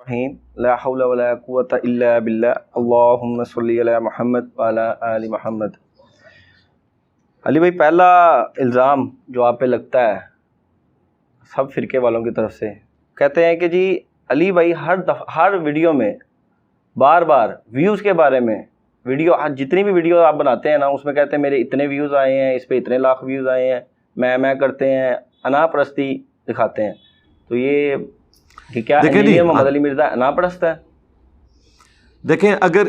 الرحیم لا حول ولا قوة الا باللہ اللہم صلی علی محمد وعلی آل محمد۔ علی بھائی، پہلا الزام جو آپ پہ لگتا ہے سب فرقے والوں کی طرف سے، کہتے ہیں کہ جی علی بھائی ہر ویڈیو میں بار بار ویوز کے بارے میں جتنی بھی ویڈیو آپ بناتے ہیں نا، اس میں کہتے ہیں میرے اتنے ویوز آئے ہیں، اس پہ اتنے لاکھ ویوز آئے ہیں، میں کرتے ہیں، انا پرستی دکھاتے ہیں۔ تو یہ کہ کیا انجینئر محمد علی مرزا انا پرست ہے؟ دیکھیں، اگر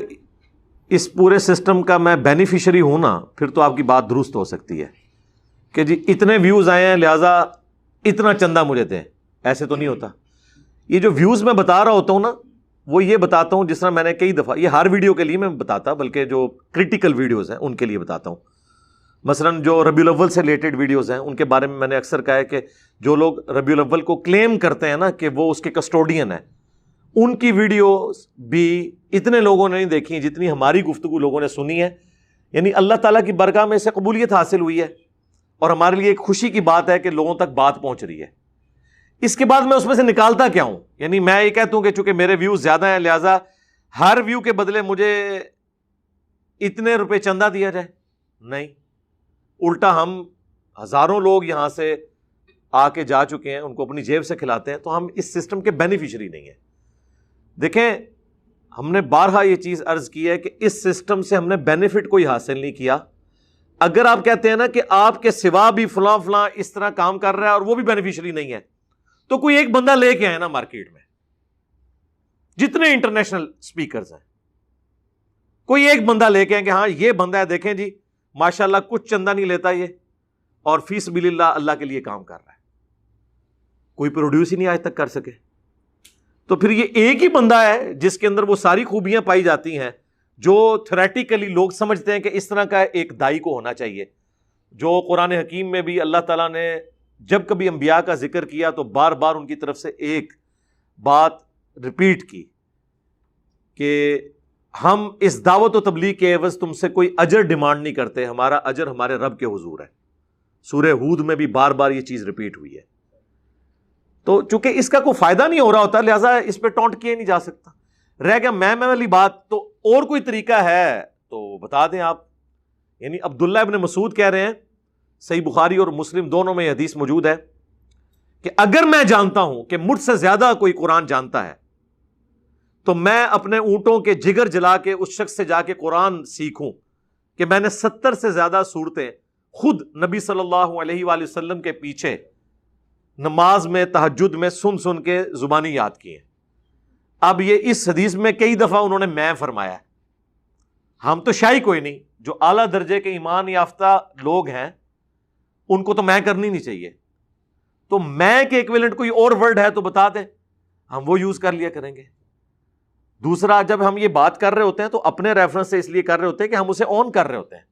اس پورے سسٹم کا میں بینیفیشری ہوں نا، پھر تو آپ کی بات درست ہو سکتی ہے کہ جی اتنے ویوز آئے ہیں لہٰذا اتنا چندہ مجھے دیں۔ ایسے تو نہیں ہوتا۔ یہ جو ویوز میں بتا رہا ہوتا ہوں نا، وہ یہ بتاتا ہوں جس طرح میں نے کئی دفعہ، یہ ہر ویڈیو کے لیے میں بتاتا، بلکہ جو کریٹیکل ویڈیوز ہیں ان کے لیے بتاتا ہوں۔ مثلاً جو ربیع الاول سے ریلیٹڈ ویڈیوز ہیں ان کے بارے میں نے اکثر کہا ہے کہ جو لوگ ربیع الاول کو کلیم کرتے ہیں نا کہ وہ اس کے کسٹوڈین ہیں، ان کی ویڈیوز بھی اتنے لوگوں نے نہیں دیکھی جتنی ہماری گفتگو لوگوں نے سنی ہے۔ یعنی اللہ تعالیٰ کی برکہ میں سے قبولیت حاصل ہوئی ہے، اور ہمارے لیے ایک خوشی کی بات ہے کہ لوگوں تک بات پہنچ رہی ہے۔ اس کے بعد میں اس میں سے نکالتا کیا ہوں؟ یعنی میں یہ کہتا ہوں کہ چونکہ میرے ویوز زیادہ ہیں لہٰذا ہر ویو کے بدلے مجھے اتنے روپے چندہ دیا جائے؟ نہیں، الٹا ہم ہزاروں لوگ یہاں سے آ کے جا چکے ہیں، ان کو اپنی جیب سے کھلاتے ہیں، تو ہم اس سسٹم کے بینیفیشری نہیں ہیں۔ دیکھیں، ہم نے بارہا یہ چیز عرض کی ہے کہ اس سسٹم سے ہم نے بینیفٹ کوئی حاصل نہیں کیا۔ اگر آپ کہتے ہیں نا کہ آپ کے سوا بھی فلاں فلاں اس طرح کام کر رہا ہے اور وہ بھی بینیفیشری نہیں ہے، تو کوئی ایک بندہ لے کے آئے نا مارکیٹ میں، جتنے انٹرنیشنل سپیکرز ہیں، کوئی ایک بندہ لے کے آئے کہ ہاں یہ بندہ ہے، دیکھیں جی ماشاءاللہ کچھ چندہ نہیں لیتا یہ، اور فی سبیل اللہ کے لیے کام کر رہا ہے۔ کوئی پروڈیوس ہی نہیں آج تک کر سکے۔ تو پھر یہ ایک ہی بندہ ہے جس کے اندر وہ ساری خوبیاں پائی جاتی ہیں جو تھیوریٹیکلی لوگ سمجھتے ہیں کہ اس طرح کا ایک دائی کو ہونا چاہیے۔ جو قرآن حکیم میں بھی اللہ تعالیٰ نے جب کبھی انبیاء کا ذکر کیا تو بار بار ان کی طرف سے ایک بات ریپیٹ کی کہ ہم اس دعوت و تبلیغ کے عوض تم سے کوئی اجر ڈیمانڈ نہیں کرتے، ہمارا اجر ہمارے رب کے حضور ہے۔ سورہ ہود میں بھی بار بار یہ چیز ریپیٹ ہوئی ہے۔ تو چونکہ اس کا کوئی فائدہ نہیں ہو رہا ہوتا لہٰذا اس پہ ٹونٹ کیا نہیں جا سکتا۔ رہ گیا میں والی بات، تو اور کوئی طریقہ ہے تو بتا دیں آپ۔ یعنی عبداللہ ابن مسعود کہہ رہے ہیں، صحیح بخاری اور مسلم دونوں میں یہ حدیث موجود ہے کہ اگر میں جانتا ہوں کہ مجھ سے زیادہ کوئی قرآن جانتا ہے تو میں اپنے اونٹوں کے جگر جلا کے اس شخص سے جا کے قرآن سیکھوں کہ میں نے 70 سے زیادہ صورتیں خود نبی صلی اللہ علیہ وآلہ وسلم کے پیچھے نماز میں تہجد میں سن کے زبانی یاد کی ہیں۔ اب یہ اس حدیث میں کئی دفعہ انہوں نے میں فرمایا ہے۔ ہم تو شاہی کوئی نہیں، جو اعلیٰ درجے کے ایمان یافتہ لوگ ہیں ان کو تو میں کرنی نہیں چاہیے۔ تو میں کے ایکویلنٹ کوئی اور ورڈ ہے تو بتا دیں، ہم وہ یوز کر لیا کریں گے۔ دوسرا، جب ہم یہ بات کر رہے ہوتے ہیں تو اپنے ریفرنس سے اس لیے کر رہے ہوتے ہیں کہ ہم اسے آن کر رہے ہوتے ہیں۔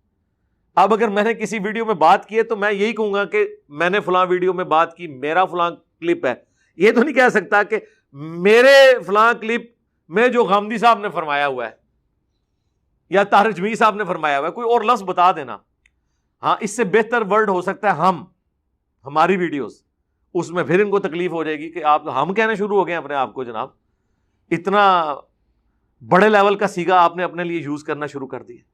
اب اگر میں نے کسی ویڈیو میں بات کی ہے تو میں یہی کہوں گا کہ میں نے فلاں ویڈیو میں بات کی، میرا فلاں کلپ ہے۔ یہ تو نہیں کہہ سکتا کہ میرے فلاں کلپ میں جو غامدی صاحب نے فرمایا ہوا ہے یا طاہر جمیع صاحب نے فرمایا ہوا ہے، کوئی اور لفظ بتا دینا۔ ہاں، اس سے بہتر ورڈ ہو سکتا ہے ہماری ویڈیوز، اس میں پھر ان کو تکلیف ہو جائے گی کہ آپ ہم کہنے شروع ہو گئے اپنے آپ کو، جناب اتنا بڑے لیول کا سیگا آپ نے اپنے لیے یوز کرنا شروع کر دیا۔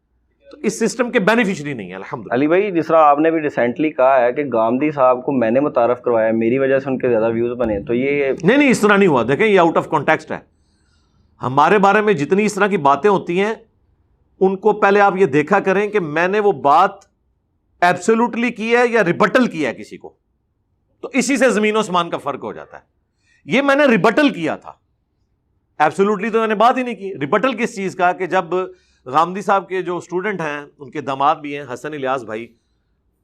تو اس سسٹم کے بینیفیشری نہیں ہے الحمدللہ۔ علی بھائی، جس طرح آپ نے بھی ریسنٹلی کہا ہے کہ گامدی صاحب کو میں نے متعارف کروایا، میری وجہ سے ان کے زیادہ ویوز بنے، تو یہ نہیں اس طرح نہیں ہوا۔ دیکھیں، یہ آؤٹ آف کانٹیکسٹ ہے۔ ہمارے بارے میں جتنی اس طرح کی باتیں ہوتی ہیں ان کو پہلے آپ یہ دیکھا کریں کہ میں نے وہ بات ایبسولوٹلی کی ہے یا ریبٹل کیا ہے کسی کو، تو اسی سے زمین و آسمان کا فرق ہو جاتا ہے۔ یہ میں نے ریبٹل کیا تھا، ایبسولوٹلی تو میں نے بات ہی نہیں کی۔ ریبٹل کس چیز کا؟ کہ جب غامدی صاحب کے جو اسٹوڈنٹ ہیں، ان کے داماد بھی ہیں حسن الیاس بھائی،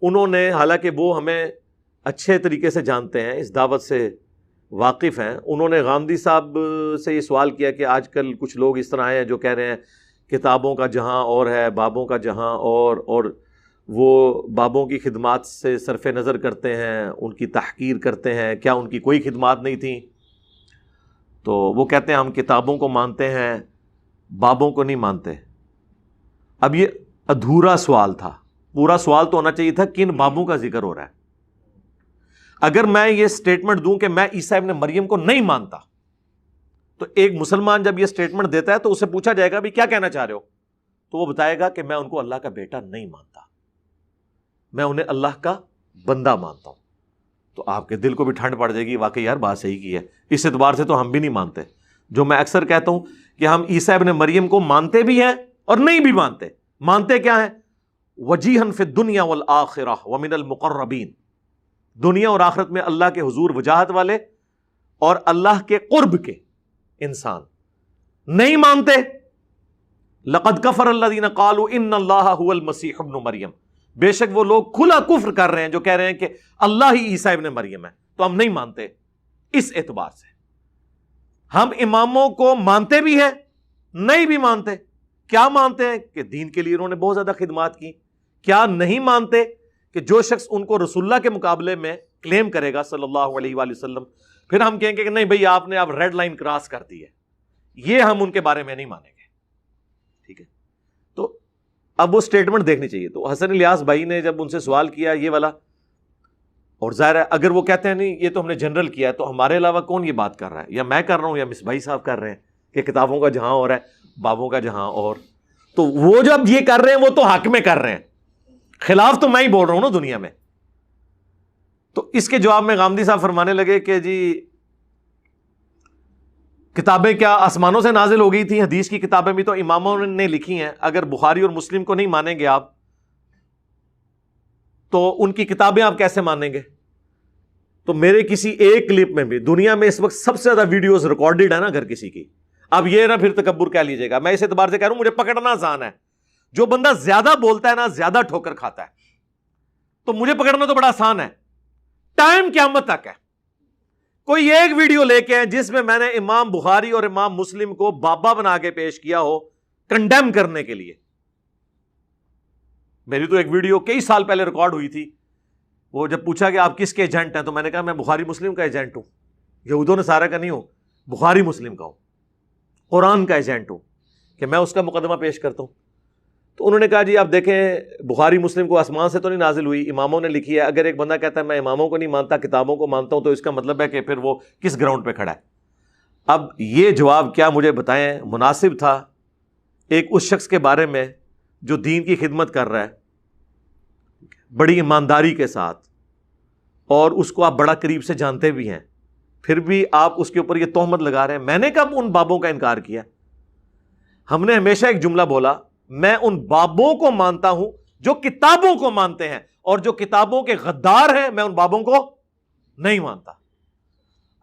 انہوں نے، حالانکہ وہ ہمیں اچھے طریقے سے جانتے ہیں، اس دعوت سے واقف ہیں، انہوں نے غامدی صاحب سے یہ سوال کیا کہ آج کل کچھ لوگ اس طرح ہیں جو کہہ رہے ہیں کتابوں کا جہاں اور ہے، بابوں کا جہاں اور وہ بابوں کی خدمات سے صرف نظر کرتے ہیں، ان کی تحقیر کرتے ہیں، کیا ان کی کوئی خدمات نہیں تھیں؟ تو وہ کہتے ہیں ہم کتابوں کو مانتے ہیں، بابوں کو نہیں مانتے۔ اب یہ ادھورا سوال تھا، پورا سوال تو ہونا چاہیے تھا کن بابوں کا ذکر ہو رہا ہے۔ اگر میں یہ سٹیٹمنٹ دوں کہ میں عیسیٰ ابن مریم کو نہیں مانتا تو ایک مسلمان جب یہ سٹیٹمنٹ دیتا ہے تو اسے پوچھا جائے گا بھی کیا کہنا چاہ رہے ہو، تو وہ بتائے گا کہ میں ان کو اللہ کا بیٹا نہیں مانتا، میں انہیں اللہ کا بندہ مانتا ہوں. تو آپ کے دل کو بھی ٹھنڈ پڑ جائے گی، واقعی یار بات صحیح کی ہے، اس اعتبار سے تو ہم بھی نہیں مانتے. جو میں اکثر کہتا ہوں کہ ہم عیسیٰ ابن مریم کو مانتے بھی ہیں اور نہیں بھی مانتے. مانتے کیا ہیں؟ وجیہن فی الدنیا والآخرہ ومن المقربین، دنیا اور آخرت میں اللہ کے حضور وجاہت والے اور اللہ کے قرب کے انسان. نہیں مانتے لقد کفر الذین قالوا ان اللہ هو المسیح ابن مریم، بے شک وہ لوگ کھلا کفر کر رہے ہیں جو کہہ رہے ہیں کہ اللہ ہی عیسیٰ ابن مریم ہے. تو ہم نہیں مانتے. اس اعتبار سے ہم اماموں کو مانتے بھی ہیں، نہیں بھی مانتے. کیا مانتے ہیں؟ کہ دین کے لیے انہوں نے بہت زیادہ خدمات کی. کیا نہیں مانتے؟ کہ جو شخص ان کو رسول اللہ کے مقابلے میں کلیم کرے گا صلی اللہ علیہ وآلہ وسلم، پھر ہم کہیں گے کہ نہیں بھئی آپ نے ریڈ لائن کراس کر دی ہے، یہ ہم ان کے بارے میں نہیں مانیں گے. ٹھیک ہے، تو اب وہ سٹیٹمنٹ دیکھنی چاہیے. تو حسن الیاس بھائی نے جب ان سے سوال کیا یہ والا، اور ظاہر ہے اگر وہ کہتے ہیں نہیں یہ تو ہم نے جنرل کیا ہے، تو ہمارے علاوہ کون یہ بات کر رہا ہے؟ یا میں کر رہا ہوں یا مصباحی صاحب کر رہے ہیں کہ کتابوں کا جہاں اور ہے، بابوں کا جہاں اور. تو وہ جب یہ کر رہے ہیں وہ تو حق میں کر رہے ہیں، خلاف تو میں ہی بول رہا ہوں نا دنیا میں. تو اس کے جواب میں غامدی صاحب فرمانے لگے کہ جی کتابیں کیا آسمانوں سے نازل ہو گئی تھیں؟ حدیث کی کتابیں بھی تو اماموں نے لکھی ہیں. اگر بخاری اور مسلم کو نہیں مانیں گے آپ تو ان کی کتابیں آپ کیسے مانیں گے؟ تو میرے کسی ایک کلپ میں بھی، دنیا میں اس وقت سب سے زیادہ ویڈیوز ریکارڈڈ ہے نا اگر کسی کی، اب یہ نہ پھر تکبر کہہ لیجیے گا، میں اس اعتبار سے کہہ رہا ہوں مجھے پکڑنا آسان ہے. جو بندہ زیادہ بولتا ہے نا زیادہ ٹھوکر کھاتا ہے، تو مجھے پکڑنا تو بڑا آسان ہے. ٹائم قیامت تک ہے. کوئی ایک ویڈیو لے کے جس میں میں نے امام بخاری اور امام مسلم کو بابا بنا کے پیش کیا ہو کنڈیم کرنے کے لیے. میری تو ایک ویڈیو کئی سال پہلے ریکارڈ ہوئی تھی. وہ جب پوچھا کہ آپ کس کے ایجنٹ ہیں تو میں نے کہا میں بخاری مسلم کا ایجنٹ ہوں، یہود و نصارہ کا نہیں ہوں، بخاری مسلم کا ہوں، قرآن کا ایجنٹ ہوں کہ میں اس کا مقدمہ پیش کرتا ہوں. تو انہوں نے کہا جی آپ دیکھیں بخاری مسلم کو آسمان سے تو نہیں نازل ہوئی، اماموں نے لکھی ہے. اگر ایک بندہ کہتا ہے میں اماموں کو نہیں مانتا کتابوں کو مانتا ہوں، تو اس کا مطلب ہے کہ پھر وہ کس گراؤنڈ پہ کھڑا ہے؟ اب یہ جواب کیا مجھے بتائیں مناسب تھا ایک اس شخص کے بارے میں جو دین کی خدمت کر رہا ہے بڑی ایمانداری کے ساتھ، اور اس کو آپ بڑا قریب سے جانتے بھی ہیں، پھر بھی آپ اس کے اوپر یہ تہمت لگا رہے ہیں؟ میں نے کب ان بابوں کا انکار کیا؟ ہم نے ہمیشہ ایک جملہ بولا، میں ان بابوں کو مانتا ہوں جو کتابوں کو مانتے ہیں، اور جو کتابوں کے غدار ہیں میں ان بابوں کو نہیں مانتا.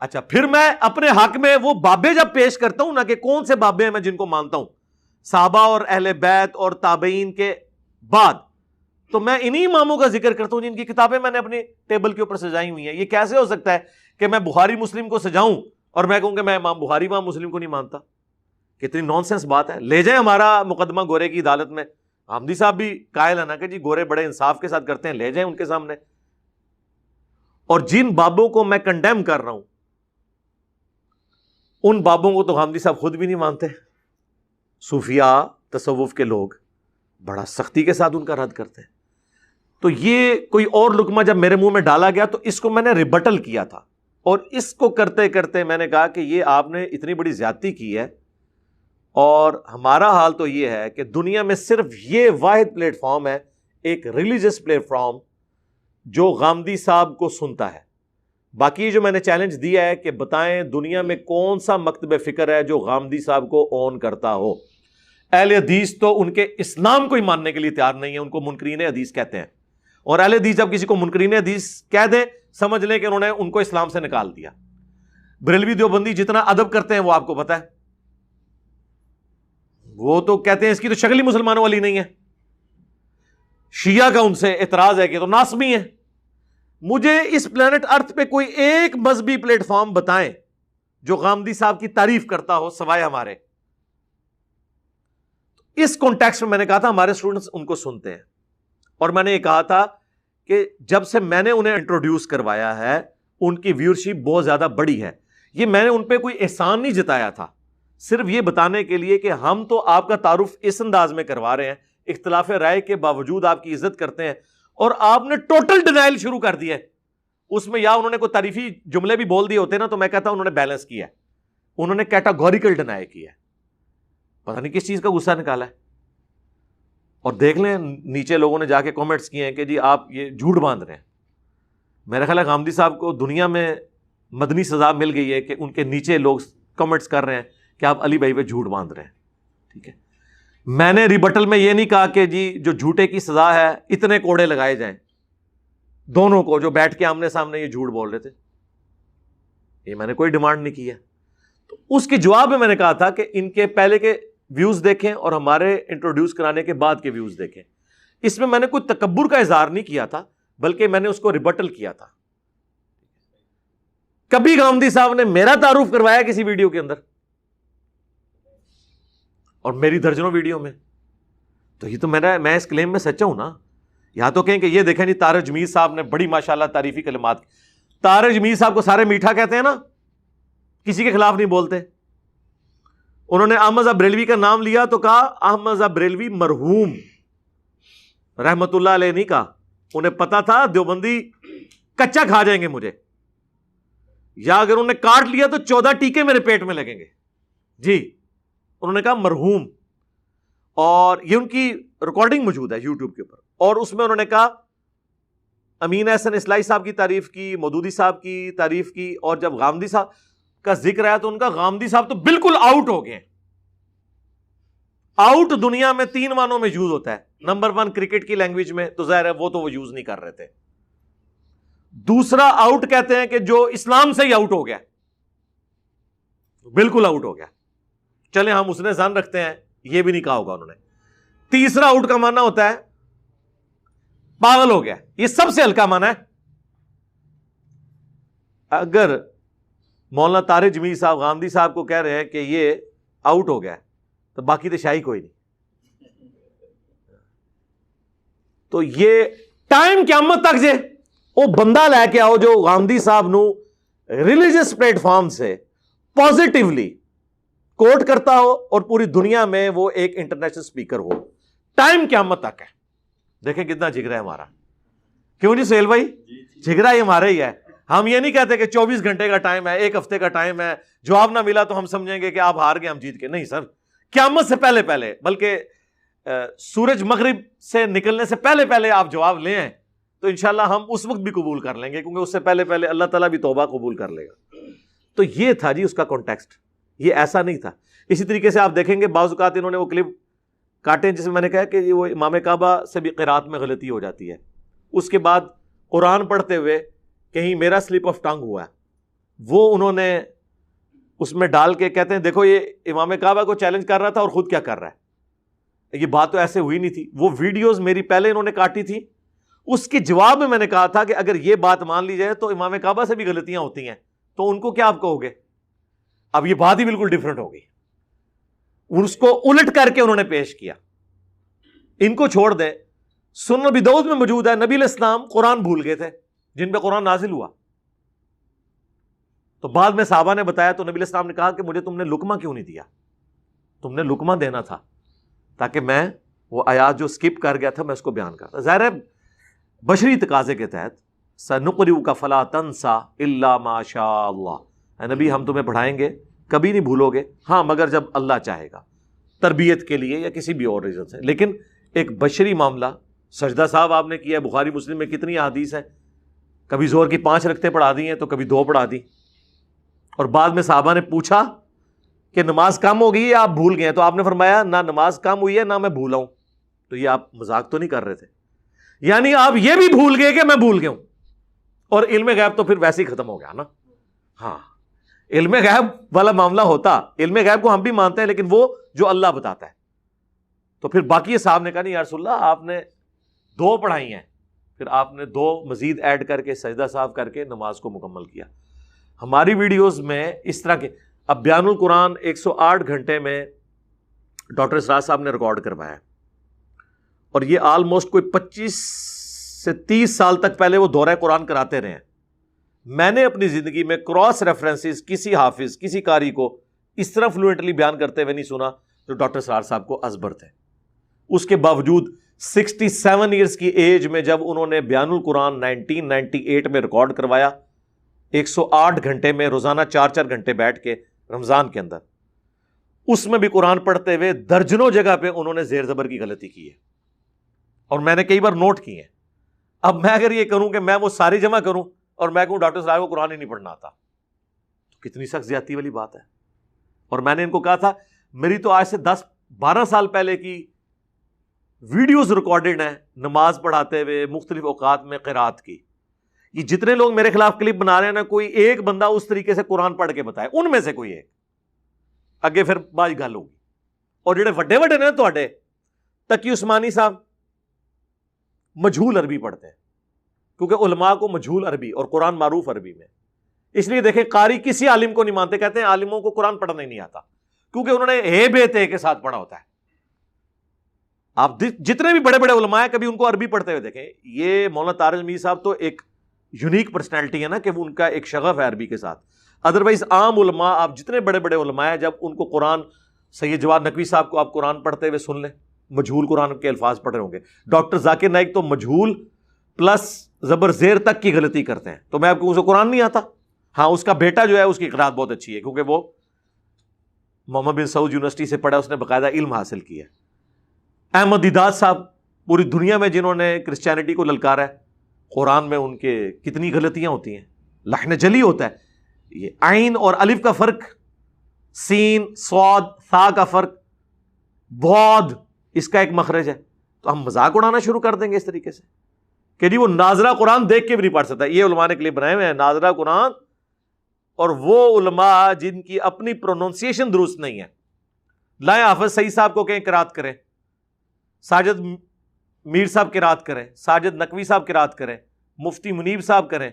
اچھا پھر میں اپنے حق میں وہ بابے جب پیش کرتا ہوں نا کہ کون سے بابے ہیں میں جن کو مانتا ہوں صحابہ اور اہل بیت اور تابعین کے بعد، تو میں انہی اماموں کا ذکر کرتا ہوں جن کی کتابیں میں نے اپنے ٹیبل کے اوپر سجائی ہوئی ہیں. یہ کیسے ہو سکتا ہے کہ میں بخاری مسلم کو سجاؤں اور میں کہوں کہ میں امام بخاری امام مسلم کو نہیں مانتا؟ کتنی نان سینس بات ہے. لے جائیں ہمارا مقدمہ گورے کی عدالت میں، حامدی صاحب بھی قائل ہے نا کہ جی گورے بڑے انصاف کے ساتھ کرتے ہیں، لے جائیں ان کے سامنے. اور جن بابوں کو میں کنڈیم کر رہا ہوں ان بابوں کو تو حامدی صاحب خود بھی نہیں مانتے. صوفیاء تصوف کے لوگ بڑا سختی کے ساتھ ان کا رد کرتے ہیں. تو یہ کوئی اور لقمہ جب میرے منہ میں ڈالا گیا تو اس کو میں نے ریبٹل کیا تھا، اور اس کو کرتے کرتے میں نے کہا کہ یہ آپ نے اتنی بڑی زیادتی کی ہے. اور ہمارا حال تو یہ ہے کہ دنیا میں صرف یہ واحد پلیٹ فارم ہے، ایک ریلیجس پلیٹ فارم جو غامدی صاحب کو سنتا ہے. باقی جو میں نے چیلنج دیا ہے کہ بتائیں دنیا میں کون سا مکتب فکر ہے جو غامدی صاحب کو اون کرتا ہو. اہل حدیث تو ان کے اسلام کو ہی ماننے کے لیے تیار نہیں ہے، ان کو منکرین حدیث کہتے ہیں. اور اہل حدیث جب کسی کو منکرین حدیث کہہ دیں سمجھ لیں کہ انہوں نے ان کو اسلام سے نکال دیا. بریلوی دیوبندی جتنا ادب کرتے ہیں وہ آپ کو پتہ ہے، وہ تو کہتے ہیں اس کی تو شکل ہی مسلمانوں والی نہیں ہے. شیعہ کا ان سے اعتراض ہے کہ تو ناسمی ہے. مجھے اس پلانٹ ارتھ پہ کوئی ایک مذہبی پلیٹ فارم بتائیں جو غامدی صاحب کی تعریف کرتا ہو سوائے ہمارے. اس کانٹیکسٹ میں میں نے کہا تھا ہمارے اسٹوڈنٹس ان کو سنتے ہیں، اور میں نے یہ کہا تھا کہ جب سے میں نے انہیں انٹروڈیوس کروایا ہے ان کی ویورشپ بہت زیادہ بڑی ہے. یہ میں نے ان پہ کوئی احسان نہیں جتایا تھا، صرف یہ بتانے کے لیے کہ ہم تو آپ کا تعارف اس انداز میں کروا رہے ہیں، اختلاف رائے کے باوجود آپ کی عزت کرتے ہیں، اور آپ نے ٹوٹل ڈینائل شروع کر دیا ہے. اس میں یا انہوں نے کوئی تعریفی جملے بھی بول دیے ہوتے نا تو میں کہتا ہوں انہوں نے بیلنس کیا ہے، انہوں نے کیٹاگوریکل ڈینائی کیا ہے. پتہ نہیں کس چیز کا غصہ نکالا ہے. اور دیکھ لیں نیچے لوگوں نے جا کے کامنٹس کیے ہیں کہ جی آپ یہ جھوٹ باندھ رہے ہیں. میرا خیال ہے غامدی صاحب کو دنیا میں مدنی سزا مل گئی ہے کہ ان کے نیچے لوگ کامنٹس کر رہے ہیں کہ آپ علی بھائی پہ جھوٹ باندھ رہے ہیں. ٹھیک ہے, میں نے ریبٹل میں یہ نہیں کہا کہ جی جو جھوٹے کی سزا ہے اتنے کوڑے لگائے جائیں دونوں کو جو بیٹھ کے آمنے سامنے یہ جھوٹ بول رہے تھے. یہ میں نے کوئی ڈیمانڈ نہیں کی ہے. تو اس کے جواب میں نے کہا تھا کہ ان کے پہلے کے ویوز دیکھیں اور ہمارے انٹروڈیوس کرانے کے بعد کے ویوز دیکھیں. اس میں نے کوئی تکبر کا اظہار نہیں کیا تھا, بلکہ میں نے اس کو ریبٹل کیا تھا. کبھی غامدی صاحب نے میرا تعارف کروایا کسی ویڈیو کے اندر, اور میری درجنوں ویڈیو میں, تو یہ تو میں اس کلیم میں سچا ہوں نا. یہاں تو کہیں کہ یہ دیکھیں جی طارق جمیل صاحب نے بڑی ماشاءاللہ تعریفی کلمات. طارق جمیل صاحب کو سارے میٹھا کہتے ہیں نا, کسی کے خلاف نہیں بولتے. انہوں نے احمد صاحب بریلوی کا نام لیا تو کہا احمد صاحب بریلوی مرحوم رحمت اللہ علیہ نہیں کہا. انہیں پتا تھا دیوبندی کچا کھا جائیں گے مجھے, یا اگر انہوں نے کاٹ لیا تو 14 ٹیکے میرے پیٹ میں لگیں گے. جی انہوں نے کہا مرحوم, اور یہ ان کی ریکارڈنگ موجود ہے یوٹیوب کے اوپر, اور اس میں انہوں نے کہا امین احسن اصلاحی صاحب کی تعریف کی, مودودی صاحب کی تعریف کی, اور جب غامدی صاحب کا ذکر آیا تو ان کا غامدی صاحب تو بالکل آؤٹ ہو گئے. آؤٹ دنیا میں 3 معنوں میں یوز ہوتا ہے. نمبر 1 کرکٹ کی لینگویج میں, تو ظاہر ہے وہ تو وہ یوز نہیں کر رہے تھے. دوسرا آؤٹ کہتے ہیں کہ جو اسلام سے ہی آؤٹ ہو گیا, بالکل آؤٹ ہو گیا. چلیں ہم اس نے ظن رکھتے ہیں, یہ بھی نہیں کہا ہوگا انہوں نے. تیسرا آؤٹ کا معنی ہوتا ہے پاگل ہو گیا. یہ سب سے ہلکا معنی ہے. اگر مولانا طارق جمیل صاحب غامدی صاحب کو کہہ رہے ہیں کہ یہ آؤٹ ہو گیا تو باقی تو شاہی کوئی نہیں. تو یہ ٹائم قیامت تک جے وہ بندہ لے کے آؤ جو غامدی صاحب نو ریلیجس پلیٹ فارم سے پازیٹیولی کوٹ کرتا ہو اور پوری دنیا میں وہ ایک انٹرنیشنل سپیکر ہو. ٹائم قیامت تک ہے. دیکھیں کتنا جگرا ہے ہمارا. کیوں جی سہیل بھائی, جگرا ہی ہمارا ہی ہے. ہم یہ نہیں کہتے کہ 24 گھنٹے کا ٹائم ہے, 1 ہفتے کا ٹائم ہے, جواب نہ ملا تو ہم سمجھیں گے کہ آپ ہار گئے, ہم جیت کے. نہیں سر, قیامت سے پہلے پہلے, بلکہ سورج مغرب سے نکلنے سے پہلے پہلے آپ جواب لے آئیں تو انشاءاللہ ہم اس وقت بھی قبول کر لیں گے, کیونکہ اس سے پہلے پہلے اللہ تعالیٰ بھی توبہ قبول کر لے گا. تو یہ تھا جی اس کا کانٹیکسٹ, یہ ایسا نہیں تھا. اسی طریقے سے آپ دیکھیں گے بعض اوقات انہوں نے وہ کلپ کاٹے جس میں میں نے کہا کہ وہ امام کعبہ سے بھی قرات میں غلطی ہو جاتی ہے. اس کے بعد قرآن پڑھتے ہوئے کہیں میرا سلپ آف ٹنگ ہوا ہے, وہ انہوں نے اس میں ڈال کے کہتے ہیں دیکھو یہ امام کعبہ کو چیلنج کر رہا تھا اور خود کیا کر رہا ہے. یہ بات تو ایسے ہوئی نہیں تھی. وہ ویڈیوز میری پہلے انہوں نے کاٹی تھی. اس کے جواب میں نے کہا تھا کہ اگر یہ بات مان لی جائے تو امام کعبہ سے بھی غلطیاں ہوتی ہیں, تو ان کو کیا آپ کہو گے. اب یہ بات ہی بالکل ڈیفرنٹ ہو گئی. اس کو الٹ کر کے انہوں نے پیش کیا. ان کو چھوڑ دیں. سنن ابی داؤد میں موجود ہے نبی علیہ السلام قرآن بھول گئے تھے جن پہ قرآن نازل ہوا. تو بعد میں صحابہ نے بتایا تو نبی علیہ السلام نے کہا کہ مجھے تم نے لقمہ کیوں نہیں دیا. تم نے لقمہ دینا تھا تاکہ میں وہ آیات جو سکپ کر گیا تھا میں اس کو بیان کرتا. ظاہر ہے بشری تقاضے کے تحت سنقرئک فلا تنسى الا ما شاء اللہ, اے نبی ہم تمہیں پڑھائیں گے کبھی نہیں بھولو گے, ہاں مگر جب اللہ چاہے گا, تربیت کے لیے یا کسی بھی اور ریزن سے. لیکن ایک بشری معاملہ, سجدہ صاحب آپ نے کیا, بخاری مسلم میں کتنی احادیث ہیں, کبھی زور کی 5 رکعتیں پڑھا دی ہیں تو کبھی 2 پڑھا دی. اور بعد میں صحابہ نے پوچھا کہ نماز کم ہو گئی ہے آپ بھول گئے ہیں, تو آپ نے فرمایا نہ نماز کم ہوئی ہے نہ میں بھولا ہوں. تو یہ آپ مذاق تو نہیں کر رہے تھے, یعنی آپ یہ بھی بھول گئے کہ میں بھول گیا ہوں. اور علم غیب تو پھر ویسے ہی ختم ہو گیا نا. ہاں علم غیب والا معاملہ ہوتا, علم غیب کو ہم بھی مانتے ہیں لیکن وہ جو اللہ بتاتا ہے. تو پھر باقی صاحب نے کہا نہیں یا رسول اللہ آپ نے 2 پڑھائی ہیں, پھر آپ نے 2 مزید ایڈ کر کے سجدہ صاحب کر کے نماز کو مکمل کیا. ہماری ویڈیوز میں اس طرح کے, اب بیان القرآن 108 گھنٹے میں ڈاکٹر اسرار صاحب نے ریکارڈ کروایا, اور یہ آلموسٹ کوئی 25 سے 30 سال تک پہلے وہ دورہ قرآن کراتے رہے ہیں. میں نے اپنی زندگی میں کراس ریفرنسز کسی حافظ کسی قاری کو اس طرح فلوئنٹلی بیان کرتے ہوئے نہیں سنا جو ڈاکٹر اسرار صاحب کو ازبر تھے. اس کے باوجود 67 ایئرز کی ایج میں جب انہوں نے بیان القرآن 1998 میں ریکارڈ کروایا, 108 گھنٹے میں روزانہ 4 گھنٹے بیٹھ کے رمضان کے اندر، اس میں بھی قرآن پڑھتے ہوئے درجنوں جگہ پہ انہوں نے زیر زبر کی غلطی کی ہے، اور میں نے کئی بار نوٹ کی ہے۔ اب میں اگر یہ کروں کہ میں وہ ساری جمع کروں اور میں کہوں ڈاکٹر صاحب کو قرآن ہی نہیں پڑھنا آتا، تو کتنی سخت زیادتی والی بات ہے۔ اور میں نے ان کو کہا تھا میری تو آج سے 10-12 سال پہلے کی ویڈیوز ریکارڈڈ ہیں نماز پڑھاتے ہوئے مختلف اوقات میں قرات کی۔ یہ جتنے لوگ میرے خلاف کلپ بنا رہے ہیں نا، کوئی ایک بندہ اس طریقے سے قرآن پڑھ کے بتائے، ان میں سے کوئی ایک، اگے پھر بات گل ہوگی۔ اور جڑے وڈے وڈے نے تواڈے تقی عثمانی صاحب مجہول عربی پڑھتے ہیں، کیونکہ علماء کو مجہول عربی اور قرآن معروف عربی میں، اس لیے دیکھیں قاری کسی عالم کو نہیں مانتے، کہتے ہیں عالموں کو قرآن پڑھنا ہی نہیں آتا، کیونکہ انہوں نے ہے بے تے کے ساتھ پڑھا ہوتا ہے۔ آپ جتنے بھی بڑے بڑے علماء ہیں کبھی ان کو عربی پڑھتے ہوئے دیکھیں۔ یہ مولانا طارق میر صاحب تو ایک یونیک پرسنالٹی ہے نا، کہ وہ ان کا ایک شغف ہے عربی کے ساتھ۔ ادروائز عام علماء، آپ جتنے بڑے بڑے علماء ہیں، جب ان کو قرآن، سید جواد نقوی صاحب کو آپ قرآن پڑھتے ہوئے سن لیں، مجہول قرآن کے الفاظ پڑھ رہے ہوں گے۔ ڈاکٹر ذاکر نائک تو مجہول پلس زبر زیر تک کی غلطی کرتے ہیں، تو میں آپ کو اسے قرآن نہیں آتا۔ ہاں، اس کا بیٹا جو ہے اس کی قرات بہت اچھی ہے، کیونکہ وہ محمد بن سعود یونیورسٹی سے پڑھا، اس نے باقاعدہ علم حاصل کیا۔ احمد دیداد صاحب پوری دنیا میں جنہوں نے کرسچینٹی کو للکارا ہے، قرآن میں ان کے کتنی غلطیاں ہوتی ہیں، لحن جلی ہوتا ہے۔ یہ عین اور الف کا فرق، سین صاد ثا کا فرق، بعد اس کا ایک مخرج ہے، تو ہم مذاق اڑانا شروع کر دیں گے اس طریقے سے کہ جی وہ ناظرہ قرآن دیکھ کے بھی نہیں پڑھ سکتا۔ یہ علماء نے کلپ بنائے ہوئے ہیں ناظرہ قرآن، اور وہ علماء جن کی اپنی پروننسیشن درست نہیں ہے، لائیں حافظ سعید صاحب کو کہیں قرات کریں، ساجد میر صاحب قرات کریں، ساجد نقوی صاحب قرات کریں، مفتی منیب صاحب کریں،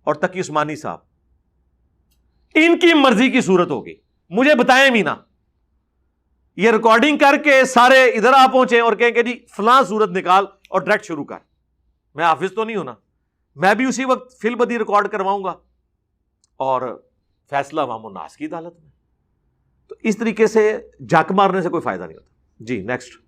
اور تقی عثمانی صاحب، ان کی مرضی کی صورت ہوگی، مجھے بتائیں بھی نہ۔ یہ ریکارڈنگ کر کے سارے ادھر آ پہنچے اور کہیں کہ جی فلاں صورت نکال اور ڈائریکٹ شروع کر۔ میں حافظ تو نہیں ہونا، میں بھی اسی وقت فی البدی ریکارڈ کرواؤں گا اور فیصلہ عوام الناس کی عدالت میں۔ تو اس طریقے سے جھک مارنے سے کوئی فائدہ نہیں ہوتا۔ جی نیکسٹ۔